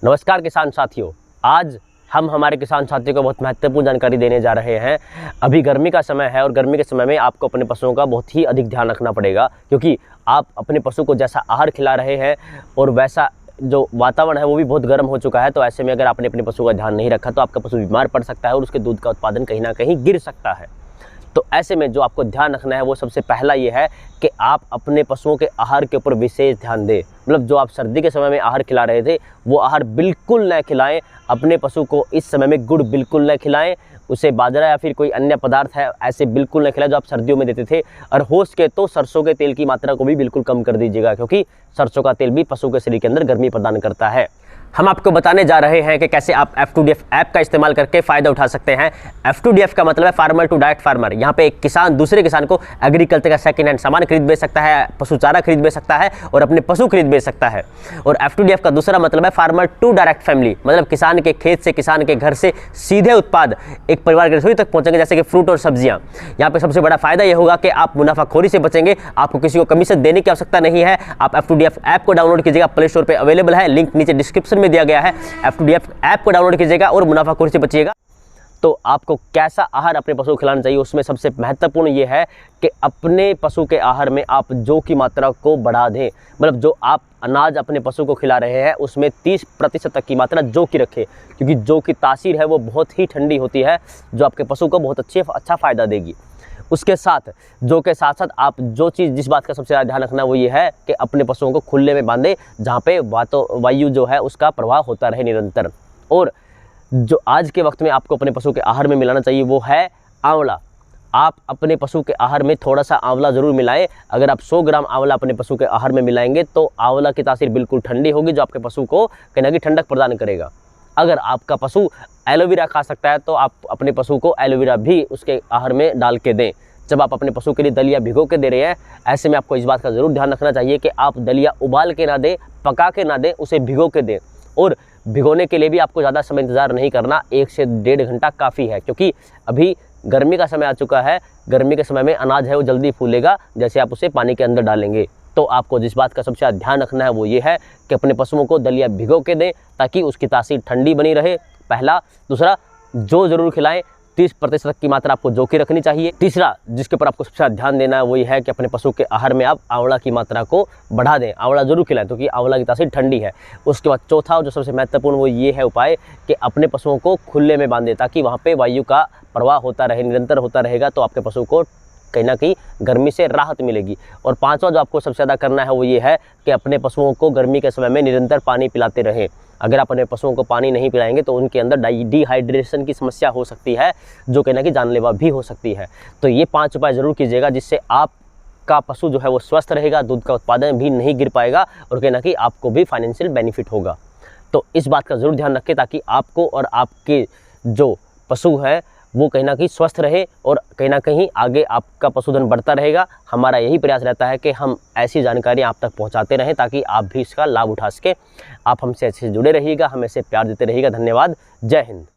नमस्कार किसान साथियों, आज हम हमारे किसान साथियों को बहुत महत्वपूर्ण जानकारी देने जा रहे हैं। अभी गर्मी का समय है और गर्मी के समय में आपको अपने पशुओं का बहुत ही अधिक ध्यान रखना पड़ेगा, क्योंकि आप अपने पशु को जैसा आहार खिला रहे हैं और वैसा जो वातावरण है वो भी बहुत गर्म हो चुका है। तो ऐसे में अगर आपने अपने पशु का ध्यान नहीं रखा तो आपका पशु बीमार पड़ सकता है और उसके दूध का उत्पादन कहीं ना कहीं गिर सकता है। तो ऐसे में जो आपको ध्यान रखना है वो सबसे पहला ये है कि आप अपने पशुओं के आहार के ऊपर विशेष ध्यान दें। मतलब जो आप सर्दी के समय में आहार खिला रहे थे वो आहार बिल्कुल न खिलाएं। अपने पशु को इस समय में गुड़ बिल्कुल न खिलाएं, उसे बाजरा या फिर कोई अन्य पदार्थ है ऐसे बिल्कुल न खिलाएं जो आप सर्दियों में देते थे। और हो सके तो सरसों के तेल की मात्रा को भी बिल्कुल कम कर दीजिएगा, क्योंकि सरसों का तेल भी पशु के शरीर के अंदर गर्मी प्रदान करता है। हम आपको बताने जा रहे हैं कि कैसे आप F2DF ऐप का इस्तेमाल करके फ़ायदा उठा सकते हैं। F2DF का मतलब है फार्मर टू डायरेक्ट फार्मर। यहाँ पे एक किसान दूसरे किसान को एग्रीकल्चर का सेकंड हैंड सामान खरीद बेच सकता है, पशु चारा खरीद बेच सकता है और अपने पशु खरीद बेच सकता है। और F2DF का दूसरा मतलब है फार्मर टू डायरेक्ट फैमिली, मतलब किसान के खेत से, किसान के घर से सीधे उत्पाद एक परिवार की रसोई तक पहुँचेंगे, जैसे कि फ्रूट और सब्जियाँ। यहाँ पे सबसे बड़ा फायदा यह होगा कि आप मुनाफाखोरी से बचेंगे, आपको किसी को कमीशन देने की आवश्यकता नहीं है। आप F2DF ऐप को डाउनलोड कीजिएगा, प्ले स्टोर पर अवेलेबल है, लिंक नीचे डिस्क्रिप्शन में दिया गया है। F2DF ऐप को डाउनलोड कीजिएगा और मुनाफाखोरी से बचिएगा। तो आपको कैसा आहार अपने पशु को खिलाना चाहिए, उसमें सबसे महत्वपूर्ण ये है कि अपने पशु के आहार में आप जौ की मात्रा को बढ़ा दें। मतलब जो आप अनाज अपने पशु को खिला रहे हैं उसमें 30% तक की मात्रा जौ की रखें, क्योंकि जौ की तासीर है वो बहुत ही ठंडी होती है, जो आपके पशु को बहुत अच्छा फ़ायदा देगी। उसके साथ जौ के साथ साथ आप जो चीज़ जिस बात का सबसे ज़्यादा ध्यान रखना वो ये है कि अपने पशुओं को खुले में बांधे, जहाँ पे वायु जो है उसका प्रवाह होता रहे निरंतर। और जो आज के वक्त में आपको अपने पशु के आहार में मिलाना चाहिए वो है आंवला। आप अपने पशु के आहार में थोड़ा सा आंवला ज़रूर मिलाएं। अगर आप 100 ग्राम आंवला अपने पशु के आहार में मिलाएंगे तो आंवला की तासीर बिल्कुल ठंडी होगी, जो आपके पशु को कहीं ना कहीं ठंडक प्रदान करेगा। अगर आपका पशु एलोवेरा खा सकता है तो आप अपने पशु को एलोवेरा भी उसके आहार में डाल के दें। जब आप अपने पशु के लिए दलिया भिगो के दे रहे हैं, ऐसे में आपको इस बात का ज़रूर ध्यान रखना चाहिए कि आप दलिया उबाल के ना दें, पका के ना दें, उसे भिगो के दें। और भिगोने के लिए भी आपको ज़्यादा समय इंतज़ार नहीं करना, 1 से 1.5 घंटा काफ़ी है, क्योंकि अभी गर्मी का समय आ चुका है। गर्मी के समय में अनाज है वो जल्दी फूलेगा जैसे आप उसे पानी के अंदर डालेंगे। तो आपको जिस बात का सबसे ज़्यादा ध्यान रखना है वो ये है कि अपने पशुओं को दलिया भिगो के दें ताकि उसकी तासीर ठंडी बनी रहे, पहला। दूसरा, जौ ज़रूर खिलाएं, 30% की मात्रा आपको जौ की रखनी चाहिए। तीसरा, जिसके ऊपर आपको सबसे ज़्यादा ध्यान देना है वो ये है कि अपने पशु के आहार में आप आंवला की मात्रा को बढ़ा दें, आंवला जरूर खिलाएं क्योंकि आंवला की तासीर ठंडी है। उसके बाद चौथा जो सबसे महत्वपूर्ण वो ये है उपाय कि अपने पशुओं को खुले में बांधें ताकि वहाँ पे वायु का प्रवाह होता रहे, निरंतर होता रहेगा, तो आपके पशु को कहीं ना कहीं गर्मी से राहत मिलेगी। और पांचवा जो आपको सबसे ज़्यादा करना है वो ये है कि अपने पशुओं को गर्मी के समय में निरंतर पानी पिलाते रहें। अगर आप अपने पशुओं को पानी नहीं पिलाएंगे तो उनके अंदर डिहाइड्रेशन की समस्या हो सकती है, जो कहीं ना कहीं जानलेवा भी हो सकती है। तो ये 5 उपाय ज़रूर कीजिएगा, जिससे आपका पशु जो है वो स्वस्थ रहेगा, दूध का उत्पादन भी नहीं गिर पाएगा और कहीं ना कहीं आपको भी फाइनेंशियल बेनिफिट होगा। तो इस बात का ज़रूर ध्यान रखें ताकि आपको और आपके जो पशु है वो कहीं ना कहीं स्वस्थ रहे और कहीं ना कहीं आगे आपका पशुधन बढ़ता रहेगा। हमारा यही प्रयास रहता है कि हम ऐसी जानकारी आप तक पहुंचाते रहें ताकि आप भी इसका लाभ उठा सकें। आप हमसे ऐसे जुड़े रहिएगा, हमें से प्यार देते रहिएगा। धन्यवाद। जय हिंद।